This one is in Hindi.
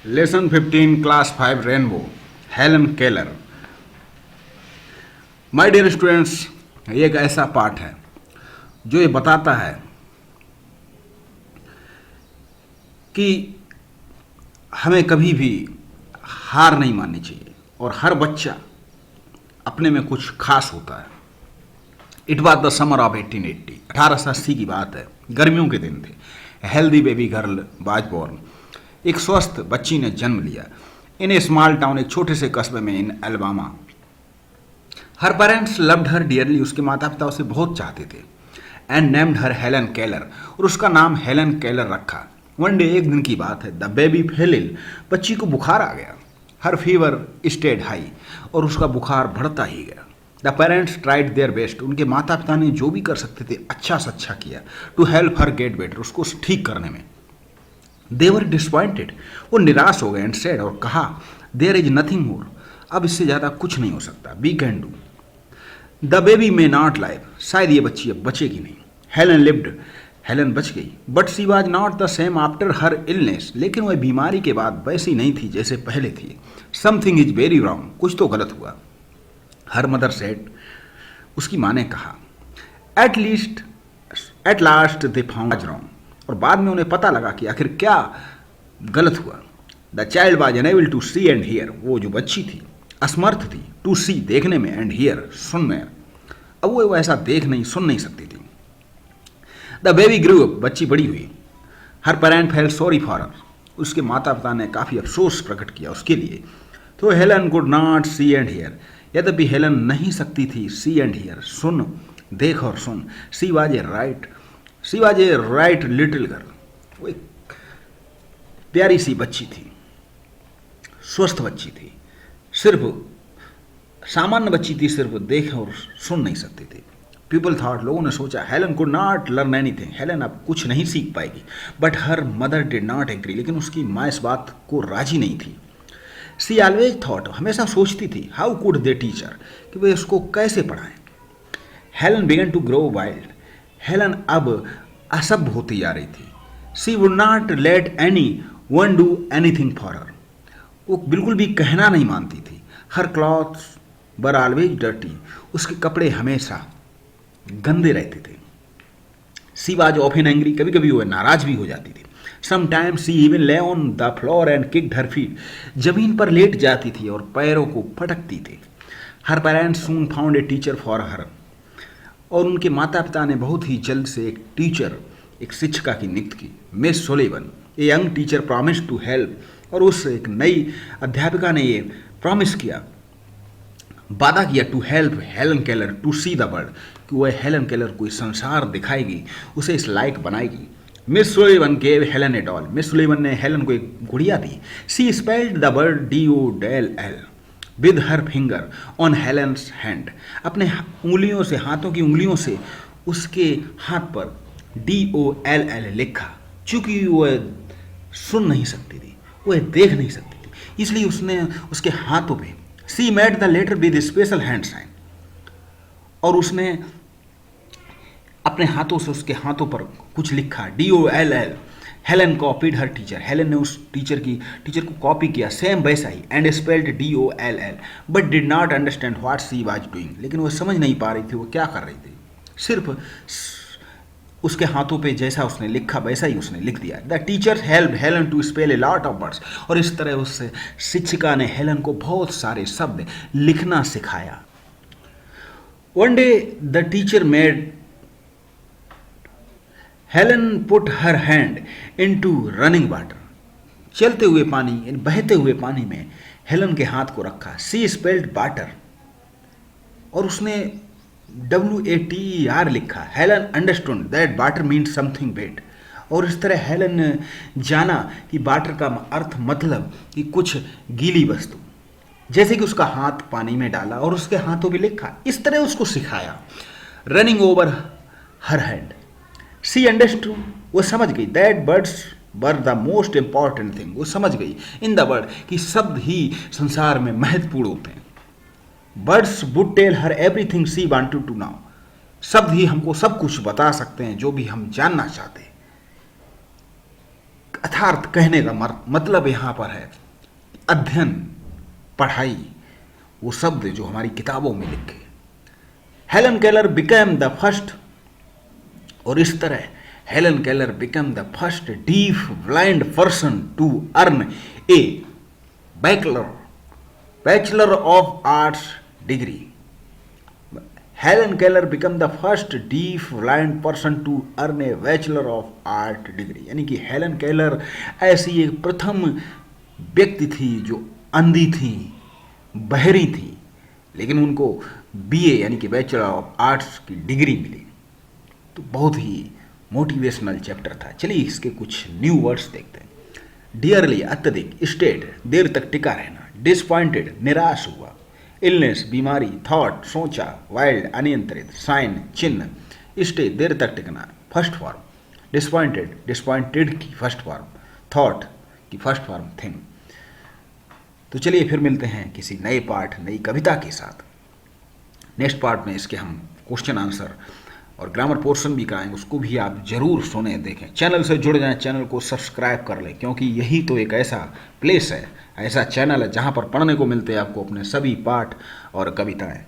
Lesson 15 class 5 rainbow Helen Keller. My dear students, ये एक ऐसा पाठ है जो ये बताता है कि हमें कभी भी हार नहीं माननी चाहिए और हर बच्चा अपने में कुछ खास होता है। It was the summer of 1880, 1880 की बात है। गर्मियों के दिन थे। Healthy baby girl was born. एक स्वस्थ बच्ची ने जन्म लिया इन ए स्मॉल टाउन, एक छोटे से कस्बे में इन अल्बामा। हर पेरेंट्स लव्ड हर डियरली, उसके माता पिता उसे बहुत चाहते थे। And named her Helen Keller, और उसका नाम हेलन केलर रखा। वन डे, एक दिन की बात है, द बेबी फेल इल, बच्ची को बुखार आ गया। हर फीवर स्टेड हाई, और उसका बुखार बढ़ता ही गया। The parents tried their best, उनके माता पिता ने जो भी कर सकते थे अच्छा से अच्छा किया to help her get better, उसको ठीक करने में। दे वर डिसपॉइंटेड, वो निराश हो गए। एंड सेड, और कहा, देयर इज नथिंग मोर, अब इससे ज़्यादा कुछ नहीं हो सकता। We can do, the baby may not live, शायद ये बच्ची अब बचेगी नहीं। हेलन लिव्ड, हेलन बच गई। But she was not the same after her illness, लेकिन वह बीमारी के बाद वैसी नहीं थी जैसे पहले थी। समथिंग इज वेरी रॉन्ग, कुछ तो गलत हुआ। हर मदर सेड, उसकी माँ ने कहा। At last they found wrong, और बाद में उन्हें पता लगा कि आखिर क्या गलत हुआ। The child was unable to see and hear, वो जो बच्ची थी असमर्थ थी टू सी, देखने में, एंड हियर, सुनने। अब वो ऐसा देख नहीं सुन नहीं सकती थी। द बेबी ग्रू अप, बच्ची बड़ी हुई। Her parent felt sorry for her, उसके माता पिता ने काफ़ी अफसोस प्रकट किया उसके लिए। तो Helen could not see and hear, यद्यपि हेलन नहीं सकती थी सी एंड हियर, सुन, देख और सुन। She was a right little girl, वो एक प्यारी सी बच्ची थी, स्वस्थ बच्ची थी, सिर्फ सामान्य बच्ची थी, सिर्फ देख और सुन नहीं सकती थी। पीपल थॉट, लोगों ने सोचा, Helen could not learn anything, Helen अब कुछ नहीं सीख पाएगी। But her mother did not agree, लेकिन उसकी माँ इस बात को राजी नहीं थी। सी ऑलवेज थॉट, हमेशा सोचती थी, हाउ कुड दे टीचर, कि वे उसको कैसे पढ़ाएं। Helen began to grow wild, Helen अब असभ्य होती जा रही थी। She would not let anyone do anything for her, वो बिल्कुल भी कहना नहीं मानती थी। Her clothes were always dirty, उसके कपड़े हमेशा गंदे रहते थे। सी वाज ऑफन एंग्री, कभी कभी वो नाराज भी हो जाती थी। समटाइम्स सी इवन ले on the floor and kicked her feet, जमीन पर लेट जाती थी और पैरों को पटकती थी। Her parents soon found a teacher for her, और उनके माता पिता ने बहुत ही जल्द से एक टीचर, एक शिक्षिका की नियुक्त की। Miss Sullivan, a young teacher promise to help, और उस एक नई अध्यापिका ने ये प्रॉमिस किया, वादा किया, to help Helen Keller to see the world, कि वह हेलन केलर को इस संसार दिखाएगी, उसे इस लायक बनाएगी। Miss Sullivan gave Helen a doll, Miss Sullivan ने हेलन को एक गुड़िया दी। She spelled the word DOLL with her finger on Helen's hand, अपने उंगलियों से, हाथों की उंगलियों से उसके हाथ पर DOLL लिखा। चूंकि वह सुन नहीं सकती थी, वह देख नहीं सकती थी, इसलिए उसने उसके हाथों पे, she made the letter with special hand sign, और उसने अपने हाथों से उसके हाथों पर कुछ लिखा, DOLL। Helen copied her teacher, Helen ने उस टीचर को कॉपी किया, सेम वैसा ही, and spelled DOLL, but did not understand what she was doing, लेकिन वो समझ नहीं पा रही थी वो क्या कर रही थी। सिर्फ उसके हाथों पे जैसा उसने लिखा वैसा ही उसने लिख दिया। The teacher help Helen to spell a lot of words, और इस तरह उस शिक्षिका ने हेलन को बहुत सारे शब्द लिखना सिखाया। One day the teacher made Helen put her hand into running water, चलते हुए पानी, बहते हुए पानी में हेलन के हाथ को रखा। सी स्पेल्ड वाटर, और उसने WATER लिखा। Helen understood that water means something bad, और इस तरह हेलन ने जाना कि वाटर का अर्थ मतलब कि कुछ गीली वस्तु, जैसे कि उसका हाथ पानी में डाला और उसके हाथों पे लिखा, इस तरह उसको सिखाया। रनिंग ओवर हर हैंड, सी अंडरस्टूड, वो समझ गई, that birds were the most important thing, वो समझ गई इन द वर्ल्ड, कि शब्द ही संसार में महत्वपूर्ण होते हैं। Words would tell her everything she wanted to know, शब्द ही हमको सब कुछ बता सकते हैं जो भी हम जानना चाहते हैं। यथार्थ कहने का मतलब यहाँ पर है अध्ययन, पढ़ाई, वो शब्द जो हमारी किताबों में लिखे। Helen Keller became the first, और इस तरह Helen Keller became the first deaf blind person to earn a bachelor of arts degree. Helen Keller become the first deaf blind person to earn a bachelor of art degree, यानी कि हेलन केलर ऐसी एक प्रथम व्यक्ति थी जो अंधी थी, बहरी थी, लेकिन उनको बीए यानी कि बैचलर ऑफ आर्ट्स की डिग्री मिली। तो बहुत ही मोटिवेशनल चैप्टर था। चलिए इसके कुछ न्यू वर्ड्स देखते हैं। डियरली अत्यधिक, स्टेड देर तक टिका रहना, डिसपॉइंटेड निराश हुआ, इलनेस बीमारी, थॉट सोचा, वाइल्ड अनियंत्रित, साइन चिन्ह, स्टे देर तक टिकना फर्स्ट फॉर्म, डिसपॉइंटेड की फर्स्ट फॉर्म, थॉट की फर्स्ट फॉर्म थिंग। तो चलिए फिर मिलते हैं किसी नए पाठ, नई कविता के साथ। नेक्स्ट पार्ट में इसके हम क्वेश्चन आंसर और ग्रामर पोर्शन भी कराएंगे, उसको भी आप जरूर सुने देखें। चैनल से जुड़ जाएं, चैनल को सब्सक्राइब कर लें, क्योंकि यही तो एक ऐसा प्लेस है, ऐसा चैनल है जहाँ पर पढ़ने को मिलते हैं आपको अपने सभी पाठ और कविताएं।